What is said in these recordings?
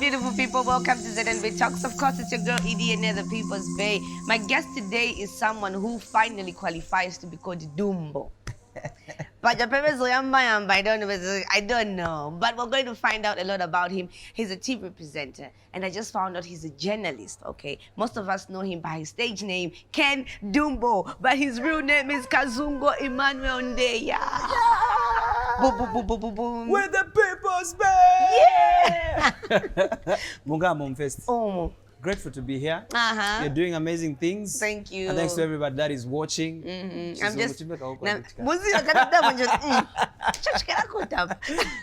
beautiful people. Welcome to ZMB Talks. Of course, it's your girl, Edie, near the People's Bay. My guest today is someone who finally qualifies to be called Dumbo. But I don't know. But we're going to find out a lot about him. He's a TV presenter. And I just found out he's a journalist, okay? Most of us know him by his stage name, Ken Dumbo. But his real name is Kazungo Emmanuel Ndeya. Yeah. Boom, boom, boom, boom, boom, boom. With the People's Bay! Yeah! Munga Momfest. Oh. Grateful to be here. Uh-huh. You're doing amazing things. Thank you. And thanks to everybody that is watching. Mm-hmm. I'm just...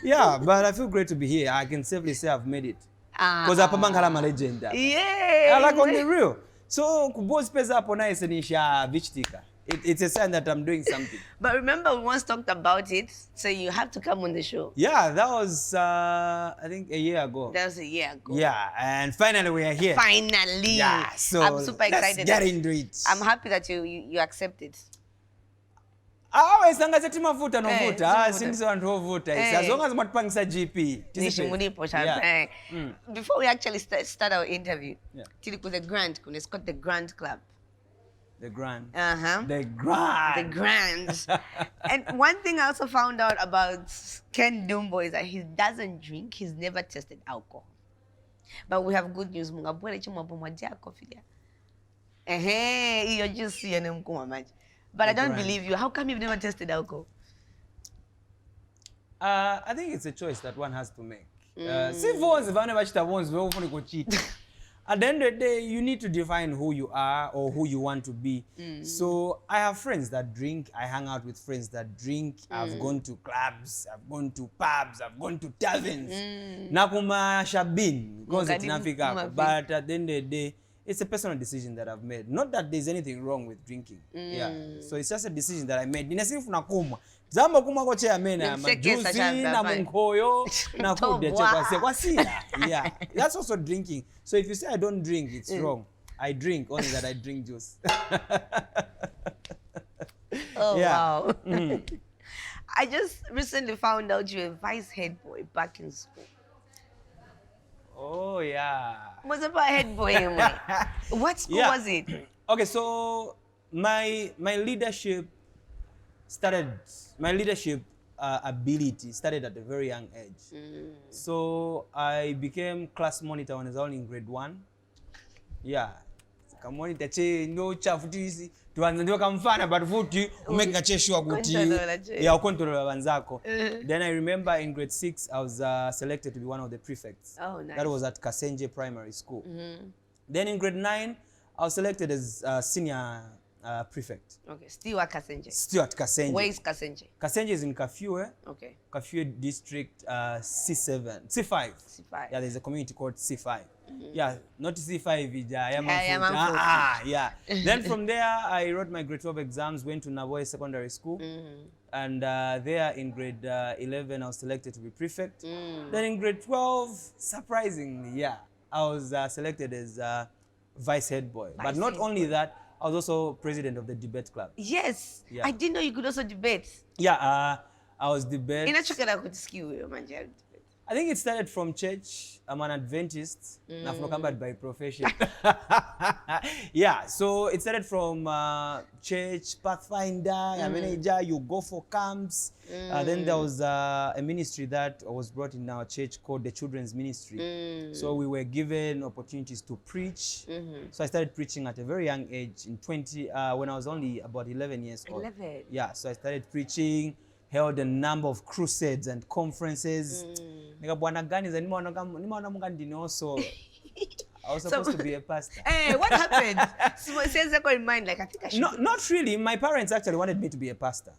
Yeah, but I feel great to be here. I can safely say I've made it. Because I'm a legend. Yeah. I like on the real. So, kubo space up on ice and vichtika. It's a sign that I'm doing something. But remember, we once talked about it, so you have to come on the show. Yeah, that was, I think, a year ago. That was a year ago. Yeah, and finally we are here. Finally. Yeah, so I'm super excited. Let's get into it. I'm happy that you accepted. Always sangaza timafuta novuta sindizo vantu vovuta as long as matipangisa GP. Yeah. Before we actually start our interview, tili kuze Grand, it's called the Grand Club. The Grand. Uh-huh. The Grand. The Grand. And one thing I also found out about Ken Dumbo is that he doesn't drink. He's never tested alcohol. But we have good news. You're just but I don't believe you. How come you've never tested alcohol? I think it's a choice that one has to make. At the end of the day, you need to define who you are or who you want to be. So I have friends that drink. I hang out with friends that drink. I've gone to clubs. I've gone to pubs. I've gone to taverns. Nakuma shabin because it's in Africa. But at the end of the day, it's a personal decision that I've made. Not that there's anything wrong with drinking. Yeah. So it's just a decision that I made. Zamba kuma ko chea mena majusi na munkoyo na kudeche kwasi. Yeah, that's also drinking. So if you say I don't drink, it's wrong. I drink, only that I drink juice. Oh, wow. I just recently found out you're a vice head boy back in school. Oh, yeah. What's about head boy? What school was it? Okay, so my leadership ability started at a very young age. So I became class monitor when I was only in grade 1. Yeah. Monitor no chafutisi tuanze ndio kamfana but futi umeka cheshwa kuti ya ukontrola banzako. Then I remember in grade 6 I was selected to be one of the prefects. Oh, nice. That was at Kasenje Primary School. Then in grade 9 I was selected as senior prefect. Okay, still at Kasenje. Still at Kasenje. Where is Kasenje? Kasenje is in Kafue. Okay. Kafue district C5. C5. Yeah, there's a community called C5. Yeah, not C5. Yeah. Then from there, I wrote my grade 12 exams, went to Naboy Secondary School. And there in grade 11, I was selected to be prefect. Then in grade 12, surprisingly, I was selected as vice head boy. But not only that, I was also president of the debate club. Yes. Yeah. I didn't know you could also debate. Yeah, I was debate. I think it started from church. I'm an Adventist. I'm by profession. Yeah, so it started from church, Pathfinder, manager, you go for camps. Then there was a ministry that was brought in our church called the Children's Ministry. So we were given opportunities to preach. So I started preaching at a very young age when I was only about 11 years old. 11? Yeah, so I started preaching. Held a number of crusades and conferences. I was supposed to be a pastor. Hey, what happened? Says that in mind, like I think I should. Not really. My parents actually wanted me to be a pastor.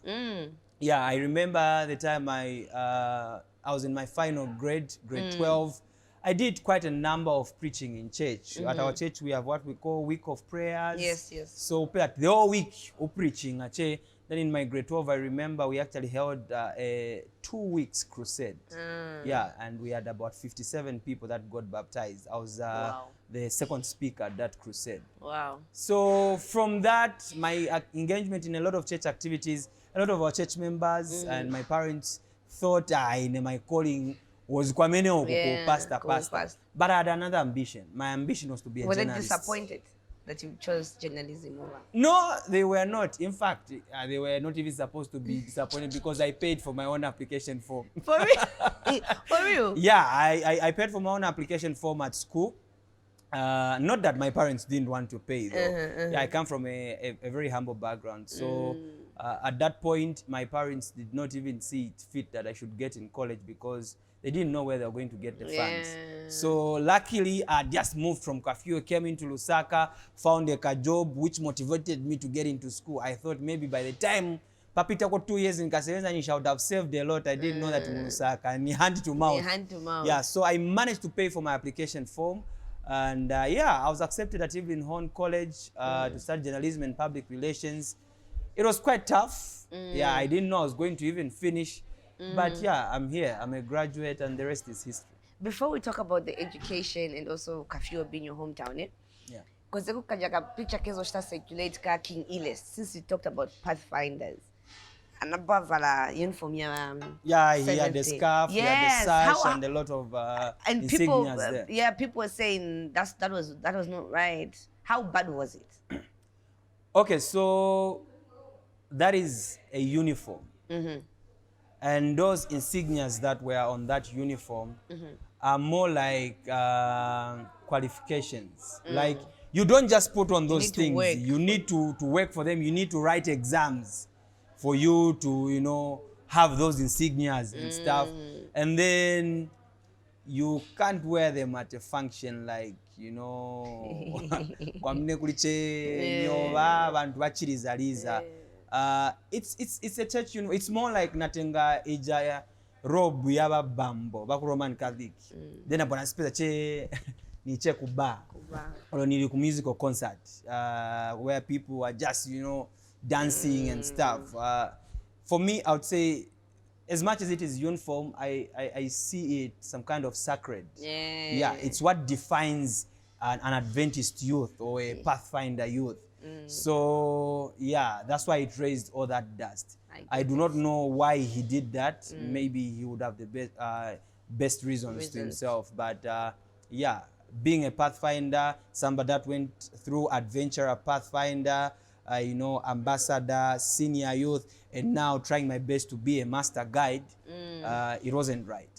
Yeah, I remember the time I was in my final grade 12. I did quite a number of preaching in church. At our church, we have what we call week of prayers. Yes. So the whole week of preaching. Then in my grade 12, I remember we actually held a 2 weeks crusade. Yeah, and we had about 57 people that got baptized. I was the second speaker at that crusade. Wow. So from that, my engagement in a lot of church activities, a lot of our church members and my parents thought my calling was kwameneoko Yeah, pastor. pastor. But I had another ambition. My ambition was to be a Were they journalist. disappointed that you chose journalism over? No, they were not. In fact, they were not even supposed to be disappointed because I paid for my own application form. For real? For real? Yeah, I paid for my own application form at school. Not that my parents didn't want to pay though. Yeah, I come from a very humble background. So at that point, my parents did not even see it fit that I should get in college because they didn't know where they were going to get the funds. So luckily, I just moved from Kafue, came into Lusaka, found a job which motivated me to get into school. I thought maybe by the time Papita got 2 years in Kasevenza, and I would have saved a lot. I didn't know that in Lusaka, and hand to mouth. Hand to mouth. Yeah, so I managed to pay for my application form. And yeah, I was accepted at Evelyn Horn College to study journalism and public relations. It was quite tough. Yeah, I didn't know I was going to even finish. But yeah, I'm here. I'm a graduate and the rest is history. Before we talk about the education and also Kafue being your hometown, Yeah. because the picture kezo shita circulate ka King Iles, since you talked about pathfinders. And above the uniform, yeah, he had the scarf, he had the sash, and a lot of and people, insignias there. yeah, people were saying that was not right. How bad was it? Okay, so that is a uniform. And those insignias that were on that uniform are more like qualifications. Like, you don't just put on those things. You need to work for them. You need to write exams for you to, you know, have those insignias and stuff. And then you can't wear them at a function like, you know, kwamne kuliche nyoba bantu bachirizaliza. It's a church, you know, it's more like natenga ijaya robe yaba bambo baku Roman Catholic. Then abona spesa che ni che kuba or ni ku musical concert where people are just, you know, dancing and stuff. For me, I would say, as much as it is uniform, I see it some kind of sacred. Yeah, it's what defines an Adventist youth or a Pathfinder youth. So yeah, that's why it raised all that dust. I do not know why he did that. Maybe he would have the best reasons to himself. But yeah, being a Pathfinder, somebody that went through adventure, Pathfinder, you know, ambassador, senior youth, and now trying my best to be a master guide, it wasn't right.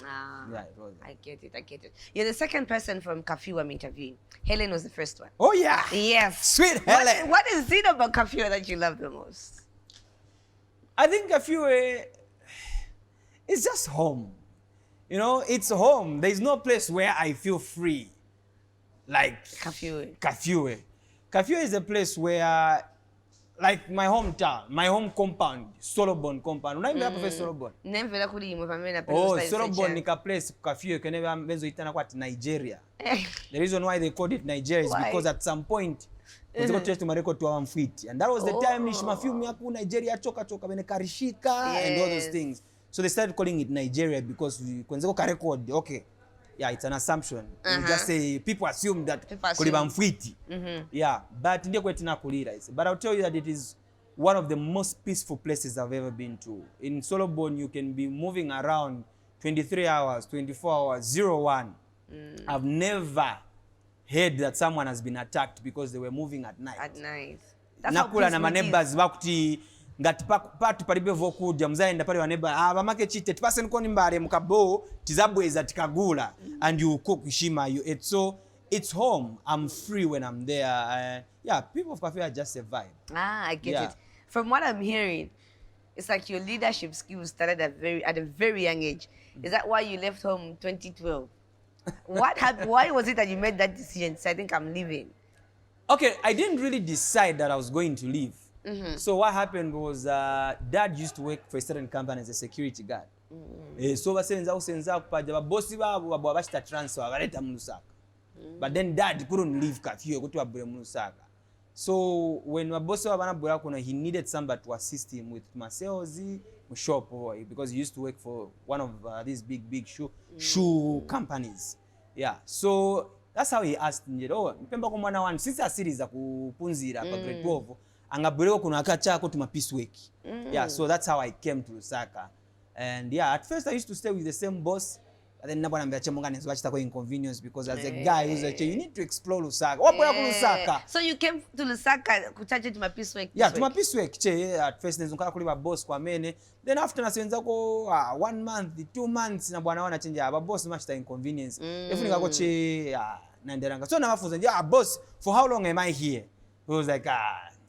Yeah, it wasn't. I get it. You're the second person from Kafue I'm interviewing. Helen was the first one. Oh yeah. Yes. Sweet Helen. What is it about Kafue that you love the most? I think Kafue, it's just home. You know, it's home. There's no place where I feel free like Kafue. Kafue is a place where, like my hometown, my home compound, Solomon compound. Unaimba hapo Solomon? Nemvela kuli imwe pamena pe. Oh, Solomon ni ka place Kafue keneva benzo itana kwa Nigeria. The reason why they called it Nigeria is because at some point we got to mareko to amfiti, and that was the time nishima film yaku Nigeria choka bene karishika and all those things. So they started calling it Nigeria because we kwenze ko record. Okay. Yeah, it's an assumption. We just say people assume that kuliba mfwiti. Yeah, but ndiye kwetina kulira. But I'll tell you that it is one of the most peaceful places I've ever been to. In Solomon, you can be moving around 23 hours, 24 hours, 01. I've never heard that someone has been attacked because they were moving at night. At night. That's nakula na neighbors bakuti ngati patu palibe vokuja mzaenda pale waneba bamake chite tipase nkoni mbare mukabo tizabweza tikagula and you cook shima you eat. So it's home. I'm free when I'm there. Yeah, people of Kafue are just a vibe. I get it. From what I'm hearing, it's like your leadership skills started at a very young age. Is that why you left home 2012? What happened? Why was it that you made that decision? So I think I'm leaving. Okay, I didn't really decide that I was going to leave. So what happened was dad used to work for a certain company as a security guard. So basenza kupaja babosi babo bashita transfer baleta mu Lusaka. But then dad couldn't leave Kafue kuti babule mu Lusaka. So when babosi babo banabula kuna, he needed somebody to assist him with sales shop because he used to work for one of these big shoe companies. Yeah. So that's how he asked me, oh, mpemba kwa mwana wangu sisi asiri za kupunzira kwa grade 12 angabuleko kuna akacha ko tuma peace work. Yeah, so that's how I came to Lusaka. And yeah, at first I used to stay with the same boss. But then nabwana mbya chemonga nenzo bachitako inconvenience because as a guy who's like, you need to explore Lusaka. Wapoya ku Lusaka. So you came to Lusaka kuchache to my peace work. Yeah, to my peace work che at first nenzo nkala kuli ba boss kwa mene. Then after nasenza ko 1 month, 2 months na bwana wana change aba boss machita inconvenience. Efunika ko che naendelanga. So namafunza boss, for how long am I here? He was like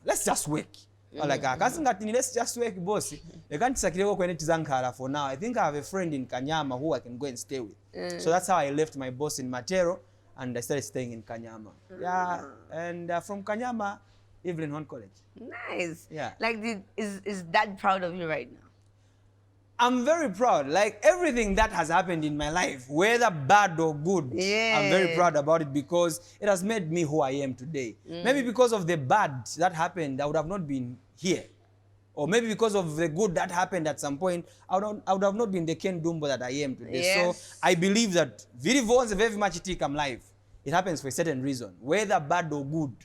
let's just work. Like kasingati let's just work boss. I can't sakileko kwene tizankala for now. I think I have a friend in Kanyama who I can go and stay with. So that's how I left my boss in Matero and I started staying in Kanyama. Yeah, and from Kanyama, Evelyn Horn College. Nice. Yeah. Like, is Dad proud of you right now? I'm very proud. Like everything that has happened in my life, whether bad or good, I'm very proud about it because it has made me who I am today. Maybe because of the bad that happened, I would have not been here. Or maybe because of the good that happened at some point, I would have not been the Ken Dumbo that I am today. Yes. So I believe that very much it life. It happens for a certain reason, whether bad or good.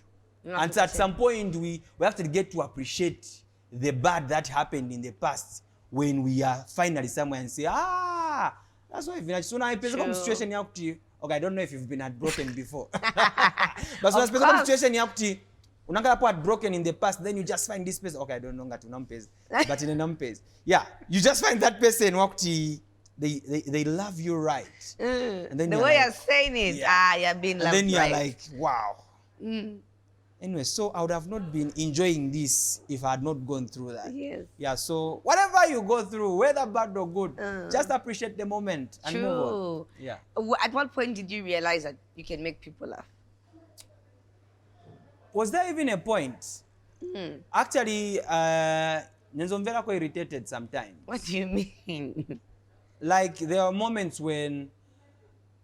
And at some point, we have to get to appreciate the bad that happened in the past when we are finally somewhere and say, that's why I've so now I situation okay, I don't know if you've been heartbroken before. But so a situation heartbroken in the past, then you just find this person. Okay, I don't know that but in a numpes. Yeah, you just find that person they love you right. And then the way you're saying it, you're being loved right. And then you're like, wow. Anyway, so I would have not been enjoying this if I had not gone through that. Yes. Yeah, so whatever you go through, whether bad or good, just appreciate the moment and move on. Yeah. At what point did you realize that you can make people laugh? Was there even a point? Actually, Nenzomvera ko irritated sometimes. What do you mean? Like there are moments when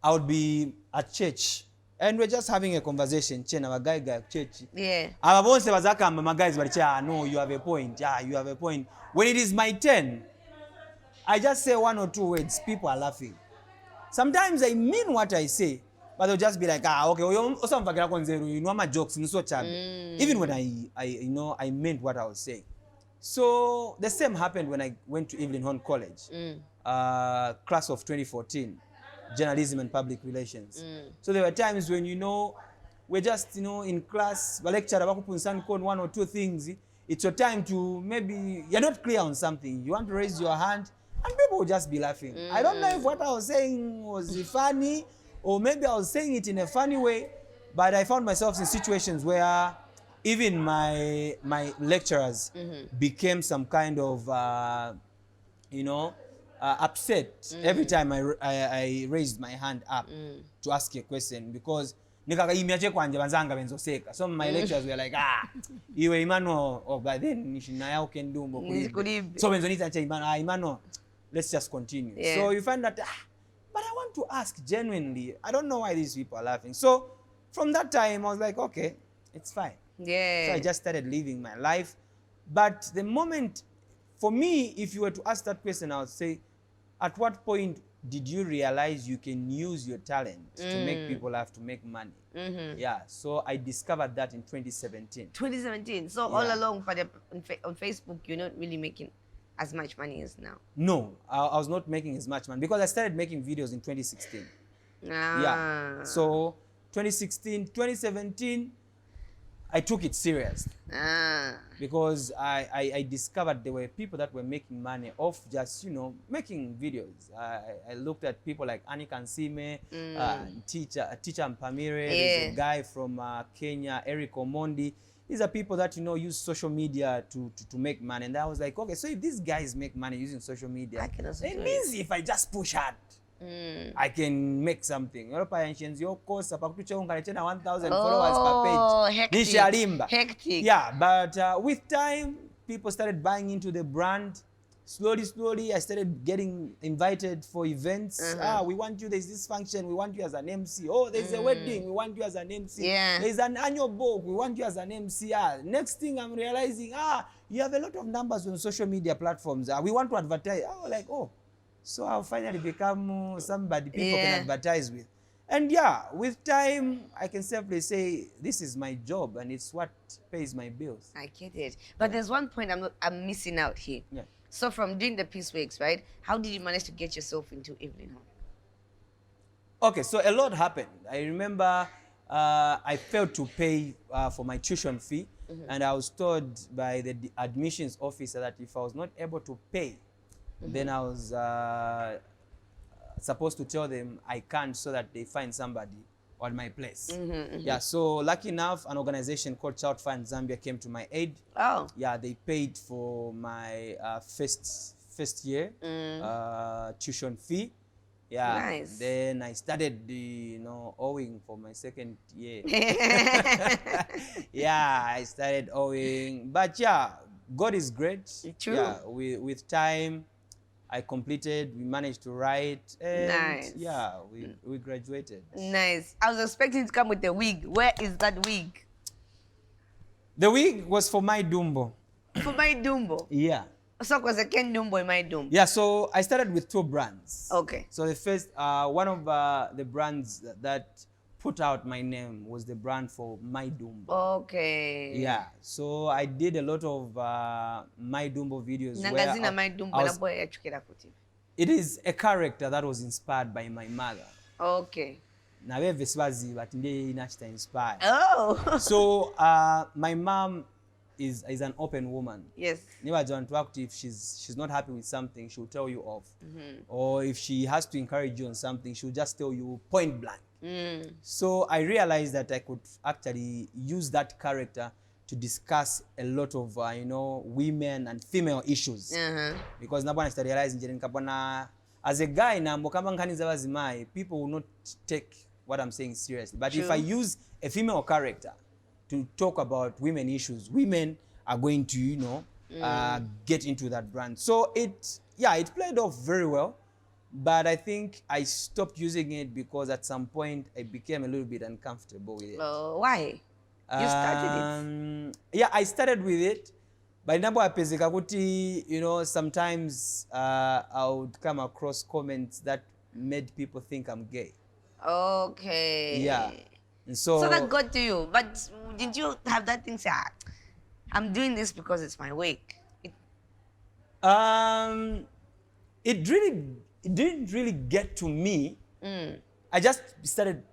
I would be at church and we're just having a conversation. Our guy church. Yeah. My guys were no, you have a point. Yeah, you have a point. When it is my turn, I just say 1 or 2 words. People are laughing. Sometimes I mean what I say, but they'll just be like, okay, you know my jokes, even when I meant what I was saying. So the same happened when I went to Evelyn Horn College, class of 2014, journalism and public relations. So there were times when, we're just, in class, the lecturer, 1 or 2 things. It's your time to maybe, you're not clear on something. You want to raise your hand and people will just be laughing. I don't know if what I was saying was funny or maybe I was saying it in a funny way, but I found myself in situations where even my lecturers became some kind of, upset every time I raised my hand up to ask a question because so my lecturers were like, iwe Imano, by then nishina can do so Imano, let's just continue. Yeah. So you find that, but I want to ask genuinely. I don't know why these people are laughing. So from that time, I was like, okay, it's fine. Yeah. So I just started living my life. But the moment, for me, if you were to ask that question, I would say, at what point did you realize you can use your talent to make people laugh, to make money? Yeah, so I discovered that in 2017. 2017. So all along on Facebook, you're not really making as much money as now? No, I was not making as much money because I started making videos in 2016. Yeah, so 2016, 2017, I took it serious because I discovered there were people that were making money off just, making videos. I looked at people like Annie Kansime, Teacher Mpamire, there's a guy from Kenya, Eric Omondi. These are people that, use social media to make money. And I was like, okay, so if these guys make money using social media, it means if I just push hard, I can make something. Your course 1,000 followers per page. Hectic. Yeah, but with time, people started buying into the brand. Slowly, I started getting invited for events. We want you, there's this function, we want you as an MC. Oh, there's a wedding, we want you as an MC. Yeah. There's an annual book, we want you as an MC. Next thing I'm realizing, you have a lot of numbers on social media platforms. We want to advertise. I was like, so I'll finally become somebody people can advertise with. And with time, I can safely say this is my job and it's what pays my bills. I get it. But there's one point I'm missing out here. Yeah. So from doing the Peace Weeks, right? How did you manage to get yourself into Evelyn Horn? Okay, so a lot happened. I remember I failed to pay for my tuition fee, and I was told by the admissions officer that if I was not able to pay, then I was supposed to tell them I can't, so that they find somebody on my place. Yeah, so lucky enough, an organization called Child Fund Zambia came to my aid. Oh. Yeah, they paid for my first year tuition fee. Yeah, Nice. then I started owing for my second year. Yeah, I started owing, but yeah, God is great. True. Yeah, with time, I completed. We managed to write, and Nice. yeah, we graduated. Nice. I was expecting to come with a wig. Where is that wig? The wig was for my Dumbo. For my Dumbo. Yeah. So it was a Ken Dumbo in my Dumbo. Yeah, so I started with 2 brands. Okay. So the first, one of the brands that put out my name was the brand for My Dumbo. Okay. Yeah, so I did a lot of My Dumbo videos. Nangazina my Dumbo na boy yachukira kuti. It is a character that was inspired by my mother. Okay. Na beve sibazi but ndiye inachita inspired. Oh. So my mom is an open woman. Yes. Never don't talk to if she's not happy with something, she'll tell you off. Or if she has to encourage you on something, she'll just tell you point blank. So I realized that I could actually use that character to discuss a lot of women and female issues. Because nabwana started realizing as a guy nambo kama nkani za bazimai, people will not take what I'm saying seriously. But if I use a female character to talk about women issues, women are going to get into that brand. So it played off very well. But I think I stopped using it because at some point I became a little bit uncomfortable with it. Why? You started it? Yeah, I started with it. But sometimes I would come across comments that made people think I'm gay. Okay. Yeah. And so that got to you. But did you have that thing say, I'm doing this because it's my wake? It didn't really get to me. I just started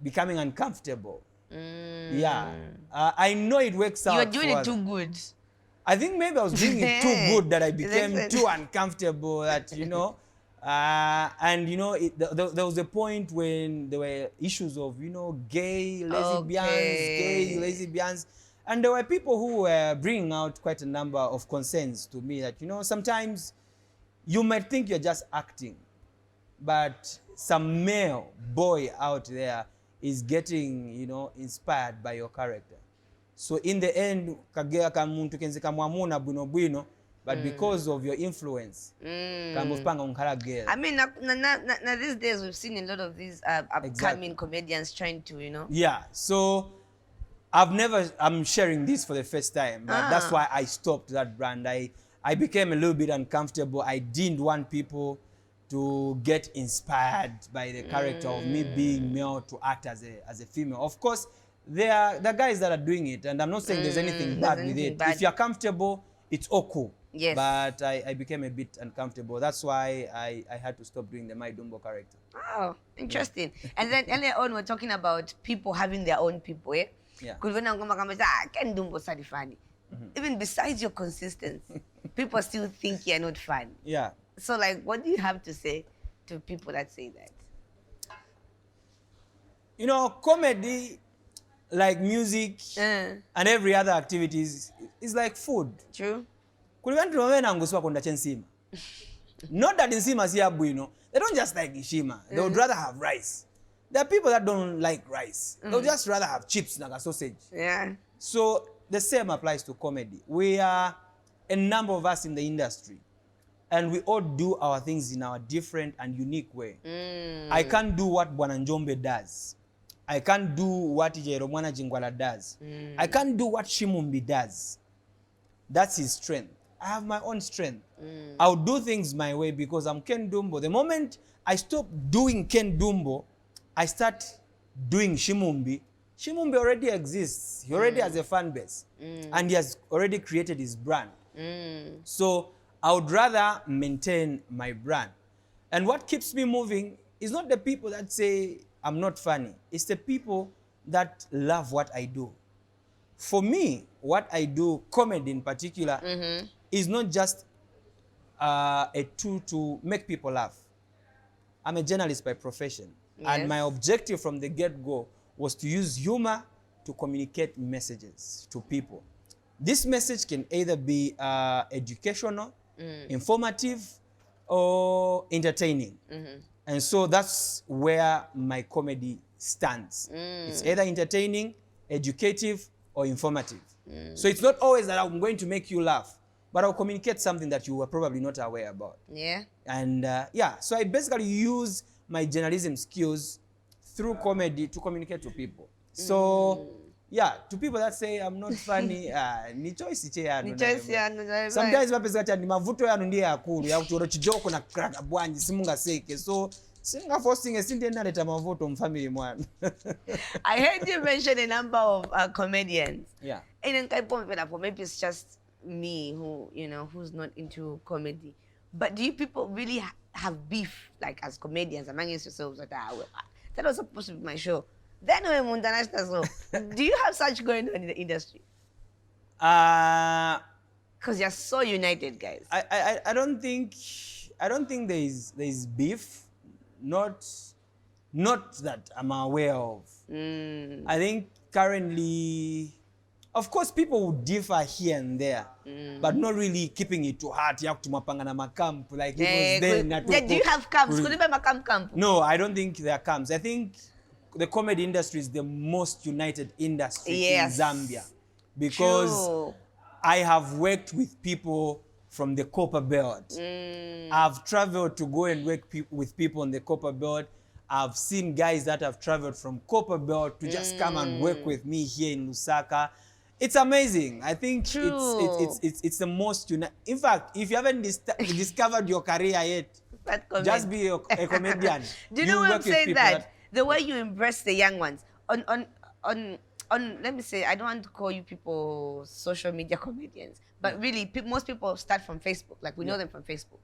becoming uncomfortable. Yeah. I know it works out. You were doing it too good. I think maybe I was doing it too good that I became too uncomfortable that, and there was a point when there were issues of, gay lesbians. And there were people who were bringing out quite a number of concerns to me that, sometimes you might think you're just acting, but some male boy out there is getting, inspired by your character. So in the end, kagea kamuntu kenze kamwamuna bwino, but because of your influence, kamufanga unkara gay. I mean, these days we've seen a lot of these upcoming comedians trying to, Yeah, so I'm sharing this for the first time, but that's why I stopped that brand. I became a little bit uncomfortable. I didn't want people to get inspired by the character of me being male to act as a female. Of course, there are the guys that are doing it, and I'm not saying there's anything bad with it. If you're comfortable, it's all cool. Yes. But I became a bit uncomfortable. That's why I had to stop doing the My Dumbo character. Oh, interesting. And then earlier on, we're talking about people having their own people, yeah? Yeah. Ken Dumbo sadi funny. Even besides your consistency, people still think you're not funny. Yeah. So, what do you have to say to people that say that? Comedy, like music and every other activities, is like food. True. Not that nsima siya bwino. They don't just like ishima. They would rather have rice. There are people that don't like rice. They'll just rather have chips like a sausage. Yeah. So the same applies to comedy. We are a number of us in the industry, and we all do our things in our different and unique way. I can't do what Bwana Njombe does. I can't do what Jeromwana Jingwala does. I can't do what Shimumbi does. That's his strength. I have my own strength. I'll do things my way because I'm Ken Dumbo. The moment I stop doing Ken Dumbo, I start doing Shimumbi. Shimumbi already exists. He already has a fan base. And he has already created his brand. So I would rather maintain my brand. And what keeps me moving it's not the people that say I'm not funny. It's the people that love what I do. For me, what I do, comedy in particular, is not just a tool to make people laugh. I'm a journalist by profession. Yes. And my objective from the get-go was to use humor to communicate messages to people. This message can either be educational, informative, or entertaining. And so that's where my comedy stands. It's either entertaining, educative, or informative. So it's not always that I'm going to make you laugh, but I'll communicate something that you were probably not aware about. Yeah. And yeah, so I basically use my journalism skills through comedy to communicate to people. So yeah, to people that say I'm not funny, ni choice che yanu. Ni choice yanu. Sometimes mapesa kati ni mavuto yanu ndiye akulu ya kutoro chijoko na kraka bwanji simunga seke. So singa forcing a sinde na leta mavuto mfamily mwana. I heard you mention a number of comedians. Yeah. And maybe it's just me who, you know, who's not into comedy. But do you people really have beef, like as comedians among yourselves? That was supposed to be my show. Then do you have such going on in the industry? Because you're so united, guys. I don't think there is beef, not that I'm aware of. I think currently, of course, people would differ here and there, but not really keeping it to heart. Like it was then. Do you have camps? Could you buy camp? No, I don't think there are camps. I think the comedy industry is the most united industry in Zambia, because I have worked with people from the Copper Belt. I've traveled to go and work with people on the Copper Belt. I've seen guys that have traveled from Copper Belt to just come and work with me here in Lusaka. It's amazing. I think it's the most united. In fact, if you haven't discovered your career yet, just be a comedian. Do you know why I'm saying that? The way you embrace the young ones on let me say, I don't want to call you people social media comedians, but really most people start from Facebook. Like we know them from Facebook.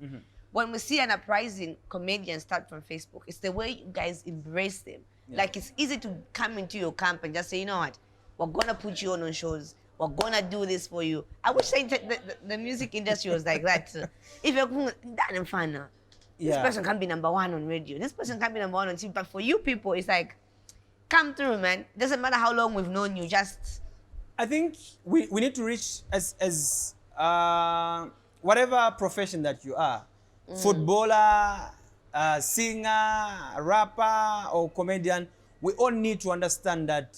When we see an uprising comedian start from Facebook, it's the way you guys embrace them. Like it's easy to come into your camp and just say, you know what, we're gonna put you on shows. We're gonna do this for you. I wish the music industry was like that. If you're that fun, this person can be number one on radio. This person can be number one on TV. But for you people, it's like, come through, man. Doesn't matter how long we've known you. Just, I think we need to reach as whatever profession that you are, footballer, singer, rapper, or comedian. We all need to understand that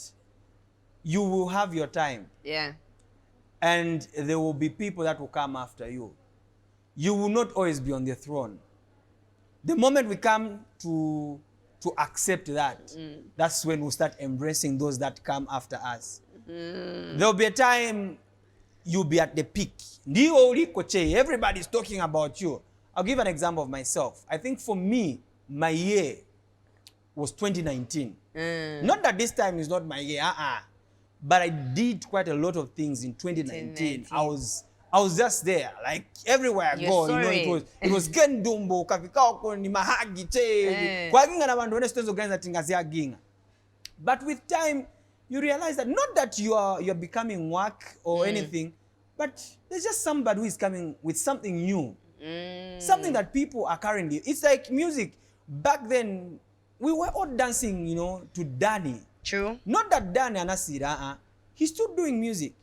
you will have your time. Yeah. And there will be people that will come after you. You will not always be on the throne. The moment we come to accept that, that's when we start embracing those that come after us. There'll be a time you'll be at the peak. Everybody's talking about you. I'll give an example of myself. I think for me, my year was 2019. Not that this time is not my year, but I did quite a lot of things in 2019. I was just there, like everywhere I go, you know, it was Ken Dumbo, Kafikao, ni mahagi che, kwa ginga na bandone stones organiza tingazia ginga. But with time, you realize that not that you're becoming work or anything, but there's just somebody who is coming with something new, something that people are currently. It's like music. Back then, we were all dancing, you know, to Danny. True. Not that Danny Anasira, he's still doing music.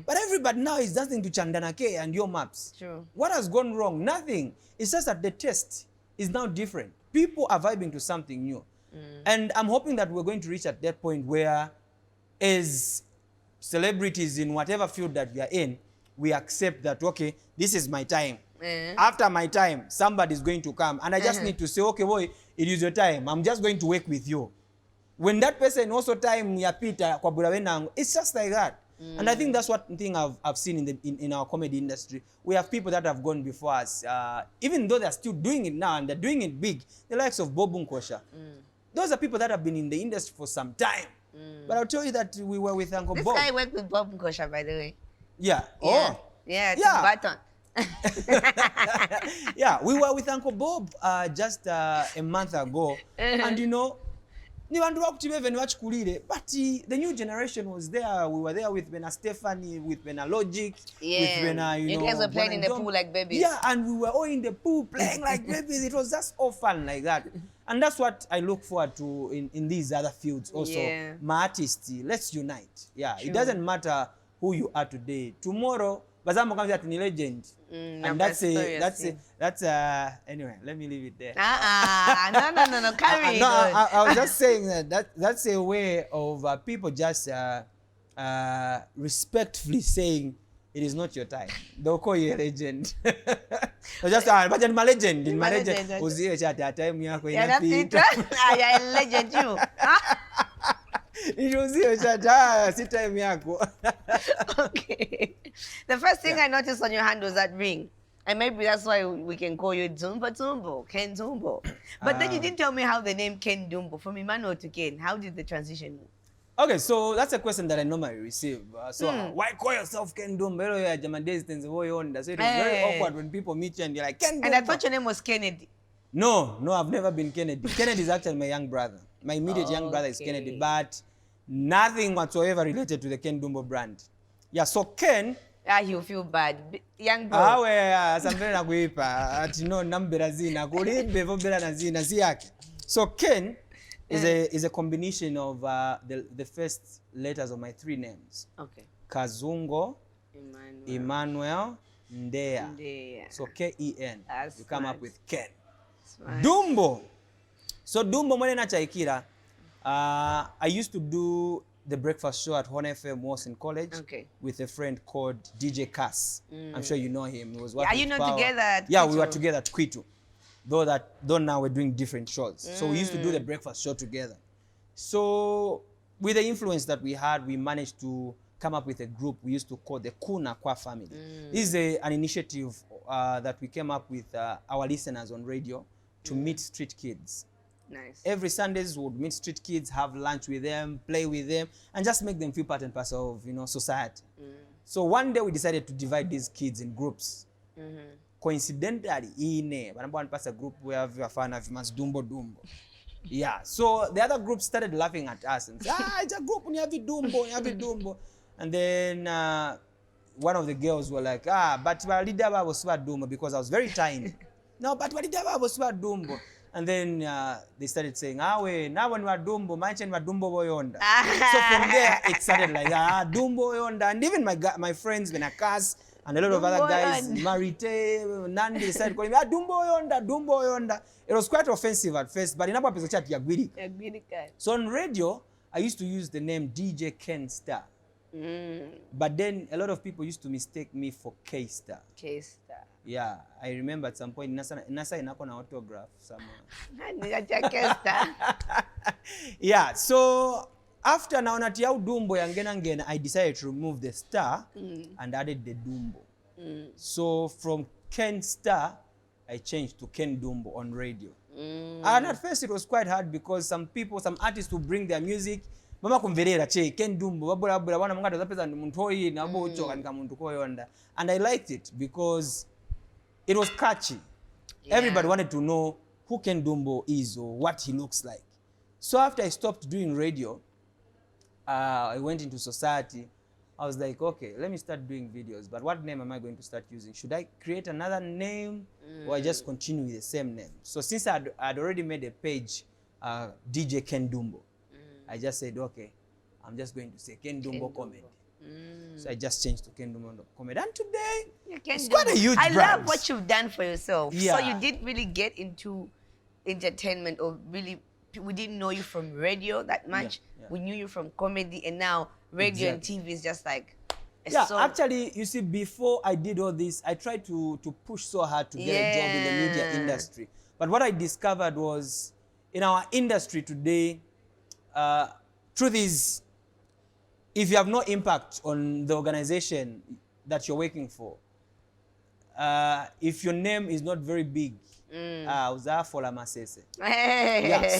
But everybody now is dancing to Chandana K and Your Maps. True. What has gone wrong? Nothing. It's just that the taste is now different. People are vibing to something new. And I'm hoping that we're going to reach at that point where, as celebrities in whatever field that we are in, we accept that, okay, this is my time. After my time, somebody's going to come. And I just need to say, okay, boy, it is your time. I'm just going to work with you. When that person also time ya pita kwa burawenango, it's just like that. And I think that's what thing I've seen in our comedy industry. We have people that have gone before us, even though they're still doing it now and they're doing it big. The likes of Bob Nkosha. Those are people that have been in the industry for some time. But I'll tell you that we were with Uncle Bob. This guy worked with Bob Nkosha, by the way. Yeah. Yeah, Button. Yeah, we were with Uncle Bob just a month ago, and you know, ni bantu bakuchibeve ni bachikulire, but the new generation was there. We were there with Bena Stephanie, with Bena Logic, with Bena, you know. guys were playing in the pool like babies. Yeah, and we were all in the pool playing like babies. It was just all fun like that. And that's what I look forward to in these other fields also. Yeah. My artists, let's unite. Yeah, True. It doesn't matter who you are today. Tomorrow, Bazamo comes out in legend. And that's anyway, let me leave it there. No, carry it on. I was just saying that's a way of people just respectfully saying it is not your time. They'll call you a legend. Just but in my legend, uziwe cha time yako inapita. Yeah, a legend you. Uziwe cha si time yako. Okay. The first thing I noticed on your hand was that ring. And maybe that's why we can call you Dumbo, Ken Dumbo. But then you didn't tell me how the name Ken Dumbo, from Emmanuel to Ken. How did the transition move? Okay, so that's a question that I normally receive. Why call yourself Ken Dumbo? So it was very awkward when people meet you and you're like, Ken Dumbo. And I thought your name was Kennedy. No, I've never been Kennedy. Kennedy is actually my young brother. My immediate young brother is Kennedy, but nothing whatsoever related to the Ken Dumbo brand. Yeah, so Ken... He'll feel bad. Young bro. So Ken is a combination of the first letters of my three names. Okay. Kazungo, Emmanuel, Ndea. So K-E-N. You come up with Ken. Dumbo. So Dumbo mwana chaikira. I used to do the breakfast show at Hon FM was in college with a friend called DJ Cass. I'm sure you know him. He was working Are you not together at Yeah, Kwitu? we were together at Kwitu. Though now we're doing different shows. So we used to do the breakfast show together. So with the influence that we had, we managed to come up with a group we used to call the Kuna Kwa Family. This is an initiative that we came up with our listeners on radio to meet street kids. Nice. Every Sundays we would meet street kids, have lunch with them, play with them, and just make them feel part and parcel of society. So one day we decided to divide these kids in groups. Coincidentally, one pass a group where we are fan of Dumbo. Yeah. So the other group started laughing at us and said, it's a group, you have Dumbo. And then one of the girls were like, but our leader was Dumbo because I was very tiny. No, but our leader was Dumbo. And then they started saying, now when we are Dumbo, mention we Dumbo Boyonda. So from there, it started like, Dumbo Boyonda. And even my friends, Benakas, and a lot of other guys, Marite, Nandi, started calling me, Dumbo Boyonda. It was quite offensive at first, but in our episode, Yagwiri. So on radio, I used to use the name DJ Ken Star. But then a lot of people used to mistake me for K-Star. K-Star. Yeah, I remember at some point NASA inako na autograph somewhere. Yeah, so after naonatia Dumbo yangena I decided to remove the star and added the Dumbo. So from Ken Star, I changed to Ken Dumbo on radio. And at first it was quite hard because some artists would bring their music. Mama kumverera che Ken Dumbo babula wana mungata zapeza muntu oyi na bo uchoka nika muntu koyonda. And I liked it because it was catchy. Yeah. Everybody wanted to know who Ken Dumbo is or what he looks like. So after I stopped doing radio, I went into society. I was like, okay, let me start doing videos. But what name am I going to start using? Should I create another name or I just continue with the same name? So since I'd already made a page, DJ Ken Dumbo, I just said, okay, I'm just going to say Ken Dumbo Comedy. So I just changed to Ken Dumbo Comedy. And today, it's quite a huge brand. I love what you've done for yourself. Yeah. So you did really get into entertainment, or really, we didn't know you from radio that much. Yeah. We knew you from comedy, and now radio and TV is just like actually, you see, before I did all this, I tried to push so hard to get a job in the media industry. But what I discovered was, in our industry today, truth is, if you have no impact on the organization that you're working for, if your name is not very big, yeah,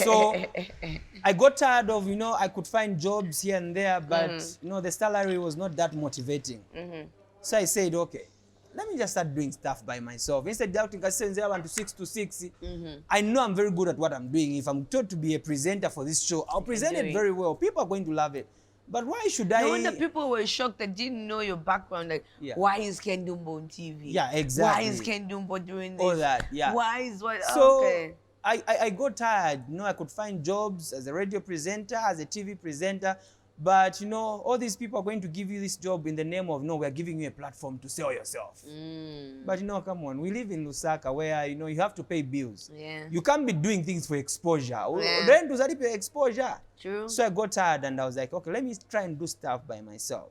so I got tired of, I could find jobs here and there, but the salary was not that motivating. So I said, okay, let me just start doing stuff by myself. Instead of doubting to 6 to 6, I know I'm very good at what I'm doing. If I'm told to be a presenter for this show, I'll present it very well. People are going to love it. But why should I? No wonder people were shocked that didn't know your background. Like, why is Ken Dumbo on TV? Yeah, exactly. Why is Ken Dumbo doing this? All that, yeah. Why is what? So Okay. I got tired. You know, I could find jobs as a radio presenter, as a TV presenter. But, you know, all these people are going to give you this job in the name of, no, we're giving you a platform to sell yourself. But, you know, come on. We live in Lusaka where, you know, you have to pay bills. Yeah. You can't be doing things for exposure. Yeah. Then to pay exposure. True. So I got tired and I was like, okay, let me try and do stuff by myself.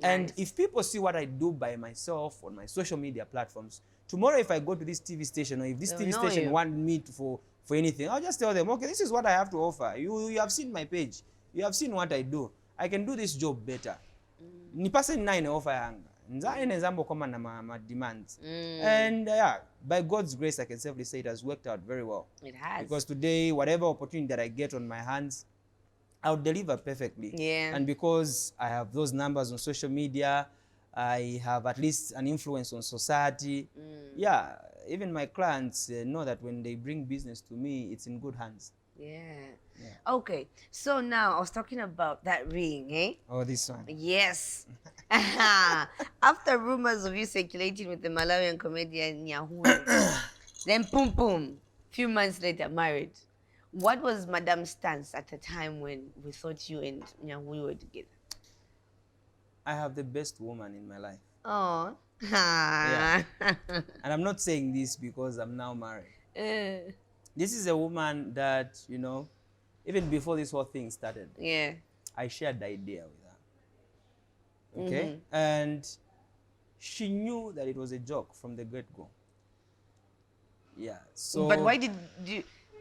And if people see what I do by myself on my social media platforms, tomorrow if I go to this TV station or if this TV station want me for anything, I'll just tell them, okay, this is what I have to offer. You have seen my page. You have seen what I do. I can do this job better. Ni person nine offer yanga. Nza enezambo koma na ma demands. And yeah, by God's grace, I can safely say it has worked out very well. It has. Because today, whatever opportunity that I get on my hands, I'll deliver perfectly. Yeah. And because I have those numbers on social media, I have at least an influence on society. Yeah, even my clients know that when they bring business to me, it's in good hands. Yeah. Okay. So now I was talking about that ring, eh? Oh, this one. Yes. After rumors of you circulating with the Malawian comedian Nyahuyo, then boom, boom, few months later, married. What was Madame's stance at the time when we thought you and Nyahuyo were together? I have the best woman in my life. Oh. Yeah. And I'm not saying this because I'm now married. This is a woman that, you know, even before this whole thing started, Yeah. I shared the idea with her. Okay? And she knew that it was a joke from the get-go. Yeah. So. But why did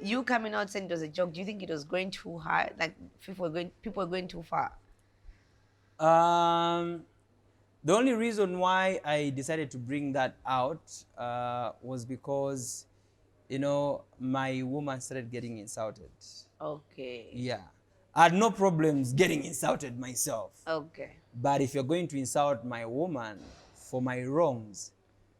you coming out saying it was a joke? Do you think it was going too hard? Like people were going too far? The only reason why I decided to bring that out was because, you know, my woman started getting insulted. Okay. Yeah. I had no problems getting insulted myself. Okay. But if you're going to insult my woman for my wrongs,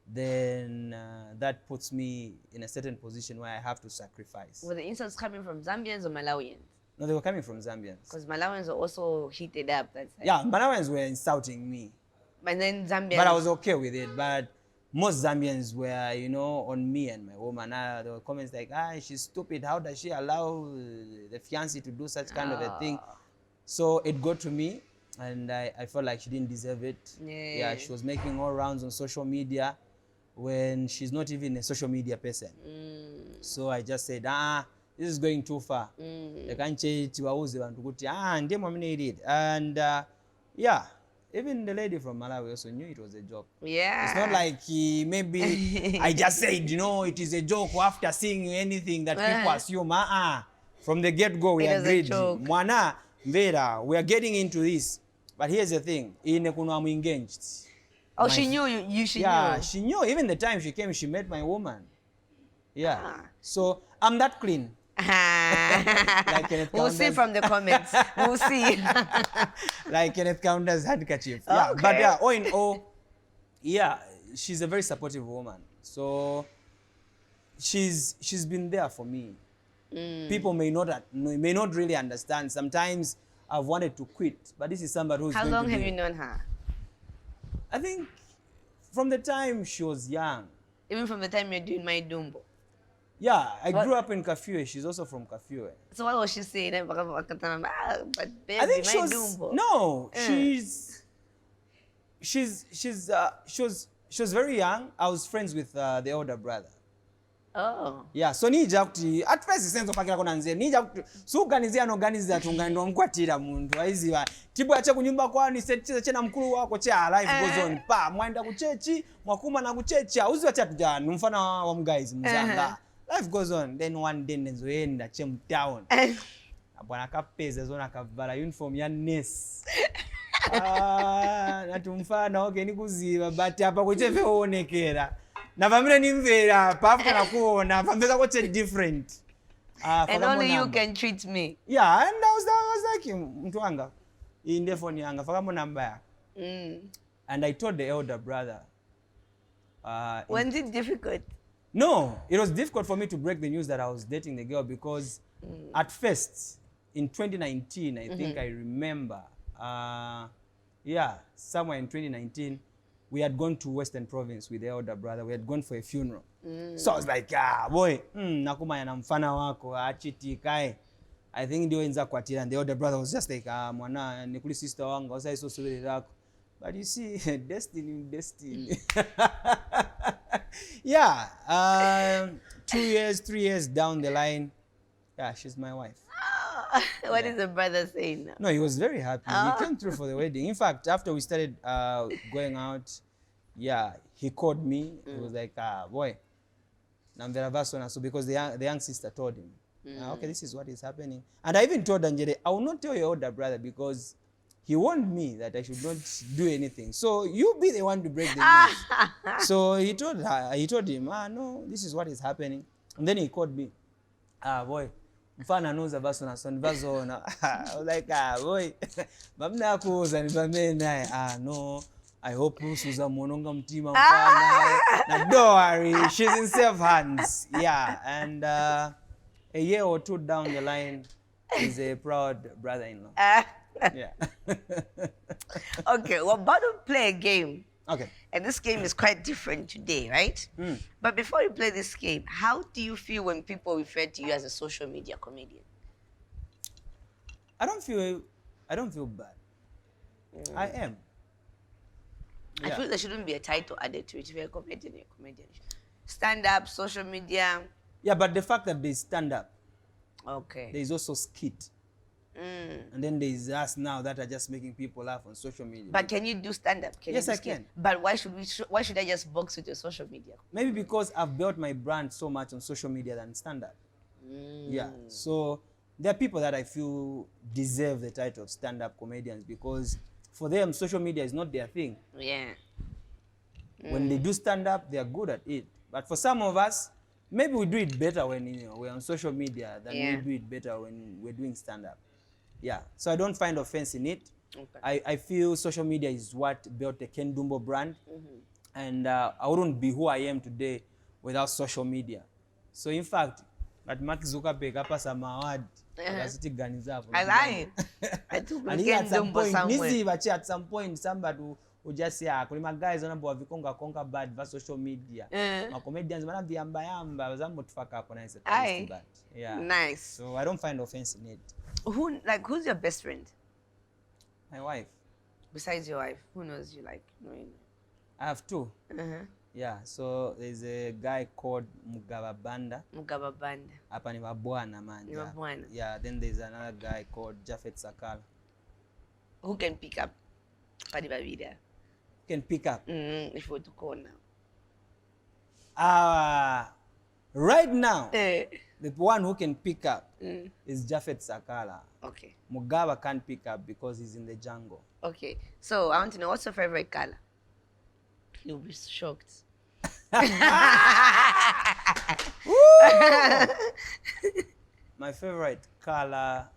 then that puts me in a certain position where I have to sacrifice. Were the insults coming from Zambians or Malawians? No, they were coming from Zambians. Because Malawians are also heated up. That's yeah, Malawians were insulting me. And then Zambians. But I was okay with it. But most Zambians were, you know, on me and my woman. There were comments like, she's stupid. How does she allow the fiancé to do such kind of a thing? So it got to me, and I felt like she didn't deserve it. Yeah, she was making all rounds on social media when she's not even a social media person. So I just said, this is going too far. And yeah, even the lady from Malawi also knew it was a joke. Yeah. It's not like maybe I just said, you know, it is a joke after seeing anything that people assume. From the get-go, we agreed. Mwana, Vera, we are getting into this. But here's the thing. I'm engaged. Oh, she knew you. She knew. Yeah, she knew. Even the time she came, she met my woman. Yeah. So I'm that clean. Like we'll see from the comments. We'll see. Like Kenneth Counter's handkerchief. Yeah. Okay. But yeah, all in all, yeah, she's a very supportive woman. So she's been there for me. People may not really understand. Sometimes I've wanted to quit, but this is somebody who's. How long have you known her? I think from the time she was young. Even from the time you're doing my Dumbo. Yeah, I grew up in Kafue. She's also from Kafue. So what was she saying? But baby, I think she my was Dumbo. no. She was very young. I was friends with the older brother. Oh. Yeah, so nija kuti at first sense opakira kona nze nija kuti suganizia no ganiza tunga ndo mkwatira muntu aiziwa tibu acha kunyumba kwani setiza chena mkulu wako cha life goes on pa mwenda kuchechi mwakuma na kuchechi auziwa cha tujana mfana wa mguys mzanga life goes on. Then one day nzoenda chem town abwana kapeza zona kavala uniform ya nurse natumfana okay nikuziva but apa kucheve onekera na family nimvera pafuka na kuona famveka kote different. And only you can treat me. Yeah, and I was like mtu wanga in the phone yanga faka mo number. And I told the elder brother, Was it difficult? No, it was difficult for me to break the news that I was dating the girl because at first, in 2019, I think I remember, somewhere in 2019, we had gone to Western Province with the elder brother. We had gone for a funeral. So I was like, boy, nakuma yana mfana wako, achiti kai. I think ndio inza kwatira, and the older brother was just like, mwana, nikuli sister wangu, wasa iso subiri lako. But you see, destiny. Yeah, 2 years, 3 years down the line, yeah, she's my wife. What is the brother saying now? No, he was very happy. He came through for the wedding. In fact, after we started going out, yeah, he called me. He was like, boy, so because the young sister told him, okay, this is what is happening. And I even told Anjere, I will not tell your older brother because he warned me that I should not do anything. So you be the one to break the news. So he told him, no, this is what is happening. And then he called me, boy, mfana nuza basona son bazona. I was like, boy, mamna kuza nibame naye. No, I hope Suza mononga mtima mfana. Now don't worry, she's in safe hands. Yeah, and a year or two down the line, he's a proud brother-in-law. Yeah. Okay, we're about to play a game. Okay. And this game is quite different today, right? But before you play this game, how do you feel when people refer to you as a social media comedian? I don't feel bad. I am. I feel there shouldn't be a title added to it. If you're a comedian, you're a comedian. Stand up, social media. Yeah, but the fact that there's stand up, Okay. there's also skit. And then there's us now that are just making people laugh on social media. But can you do stand up? Yes, I can. But why should I just box with your social media? Maybe because I've built my brand so much on social media than stand up. Yeah. So there are people that I feel deserve the title of stand up comedians because for them social media is not their thing. Yeah. When they do stand up, they are good at it. But for some of us, maybe we do it better when we're on social media than we do it better when we're doing stand up. Yeah, so I don't find offense in it. Okay. I feel social media is what built the Ken Dumbo brand. And I wouldn't be who I am today without social media. So in fact, at Mark Zuckerberg, apa sama award, akasiti gani zapo. I lied. I took and Ken at some Dumbo point, somewhere. at some point, somebody who just say, kulima guys wanabo wavikonga bad va social media. Ma comedians wana viamba yamba, zamu tufaka hapo na isa bad. Yeah. Nice. So I don't find offense in it. Who's your best friend? My wife. Besides your wife, who knows you like knowing? I have two. Yeah, so there's a guy called Mugababanda. Mugababanda. Hapa ni mabwana man. Yeah, then there's another guy called Jafet Sakala. Who can pick up Padi Babida? Can pick up. If we were to call now. Right now, the one who can pick up is Jafet Sakala. Okay. Mugaba can't pick up because he's in the jungle. Okay. So I want to know, what's your favorite color? You'll be shocked. My favorite color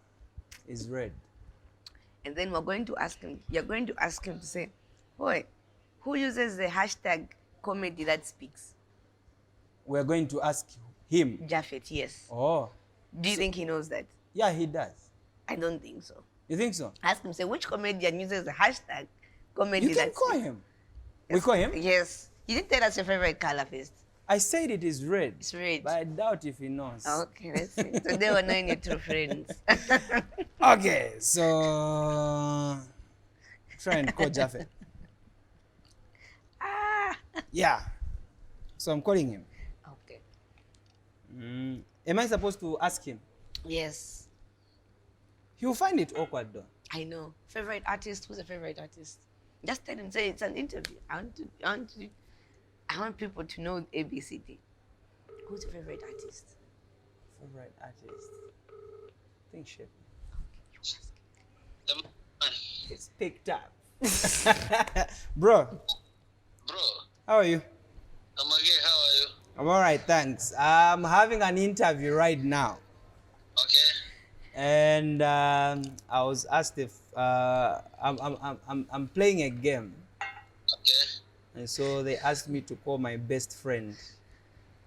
is red. And then we're going to ask him, you're going to ask him to say, boy, who uses the hashtag comedy that speaks? We're going to ask him. Jafet, yes. Oh. Do you think he knows that? Yeah, he does. I don't think so. You think so? Ask him, say, which comedian uses the hashtag comedy You can that call speaks? him. Yes. We call him? Yes. You didn't tell us your favorite color first. I said it is red. It's red. But I doubt if he knows. Okay, let's see. Today we're knowing your true friends. Okay, so try and call Jafet. Yeah. So I'm calling him. Okay. Am I supposed to ask him? Yes. He'll find it awkward though. I know. Favorite artist? Who's a favorite artist? Just tell him, say it's an interview. I want people to know ABCD. Who's your favorite artist? Favorite artist? Think shape. It's picked up. Bro. How are you? I'm okay, how are you? I'm alright, thanks. I'm having an interview right now. Okay. And I was asked if I'm playing a game. Okay. And so they asked me to call my best friend.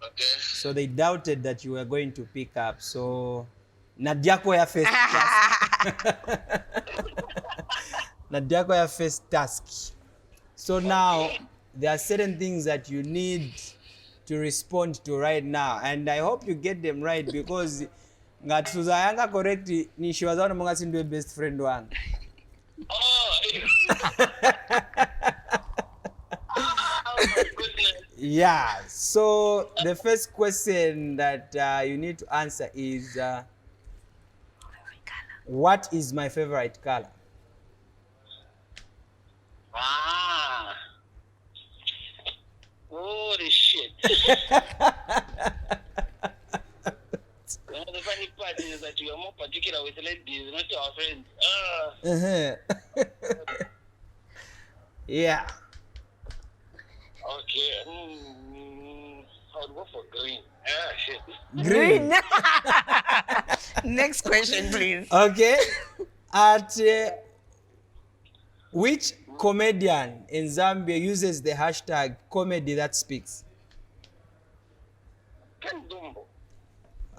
Okay. So they doubted that you were going to pick up. So Nadiako ya first task. Nadiako ya first task. So now there are certain things that you need to respond to right now, and I hope you get them right because ngatuzayanga correct ni shiwazana munga sindwe best friend wangu. Oh, oh my goodness. Yeah. So the first question that you need to answer is what is my favorite color? Ah. Holy shit. The funny part is that you are more particular with ladies, not our friends. Yeah. Okay. I'll go for green. Ah, shit. Green. Next question, please. Okay. At which comedian in Zambia uses the hashtag comedy that speaks? Dumbo.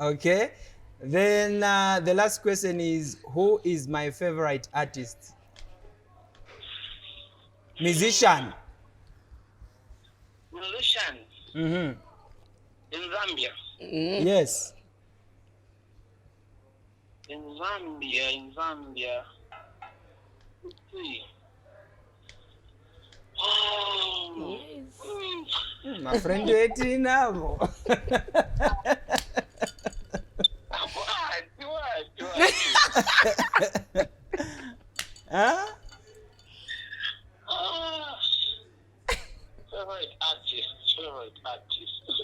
Okay. Then the last question is who is my favorite artist? Musician. Musician Mm-hmm. in Zambia. Yes. In Zambia. Let's see. Oh. My friend waiting now. What? Huh? Favorite artist.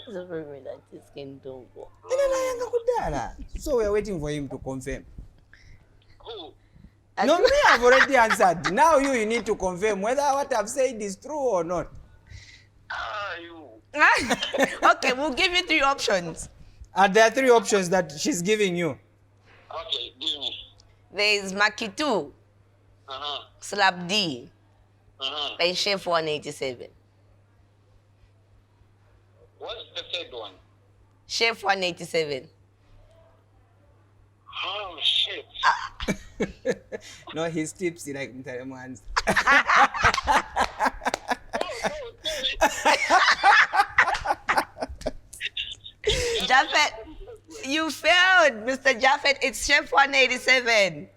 The favorite artist can Dumbo. So we're waiting for him to confirm. Who? No, me, I've already answered. Now you need to confirm whether what I've said is true or not. You. Okay, we'll give you 3 options. There are 3 options that she's giving you. Okay, give me. There's Makitu, Slap D, and Chef 187. What's the third one? Chef 187. Oh, shit. No, his tips like Mtareman's. Japheth, you failed, Mr. Japheth. It's Chef 187.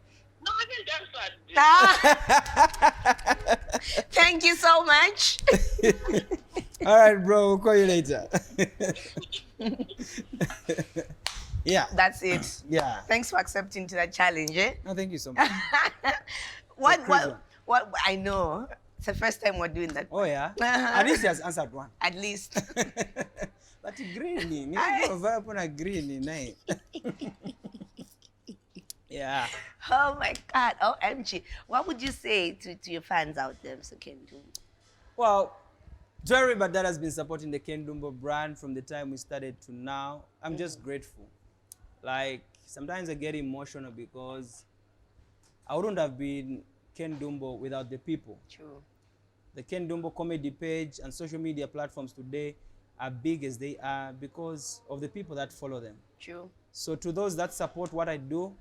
No, I think that's Ah. Thank you so much. All right, bro. We'll call you later. Yeah. That's it. Yeah. Thanks for accepting to that challenge, eh? No, thank you so much. What, I know. It's the first time we're doing that. Oh, yeah? At least he has answered one. At least. But green, green, yeah. Oh my God. OMG. What would you say to your fans out there, Mr. Kendu? Well, to everybody that has been supporting the Ken Dumbo brand from the time we started to now, I'm just grateful. Like, sometimes I get emotional because I wouldn't have been Ken Dumbo without the people. True. The Ken Dumbo comedy page and social media platforms today are big as they are because of the people that follow them. True. So to those that support what I do,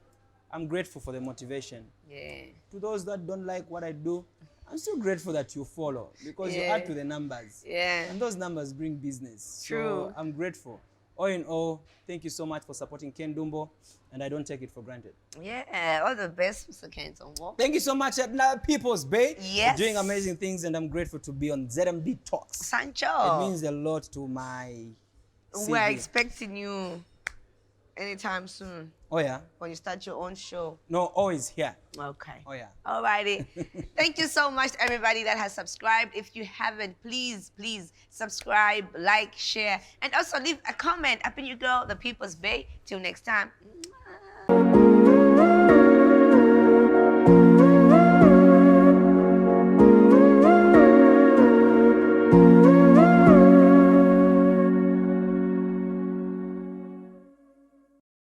I'm grateful for the motivation. Yeah. To those that don't like what I do, I'm still grateful that you follow because you Yeah. add to the numbers. Yeah. And those numbers bring business. True. So I'm grateful. All in all, thank you so much for supporting Ken Dumbo, and I don't take it for granted. Yeah. All the best, Mr. Kendu. Thank you so much at People's Bay. Yes. You're doing amazing things, and I'm grateful to be on ZMB Talks. Sancho. It means a lot to my CV. We're expecting you anytime soon Oh, yeah? when you start your own show. No, always here. Okay. Oh, yeah. Alrighty. Thank you so much, everybody that has subscribed. If you haven't, please subscribe, like, share, and also leave a comment. Up in you go, the People's Bay. Till next time.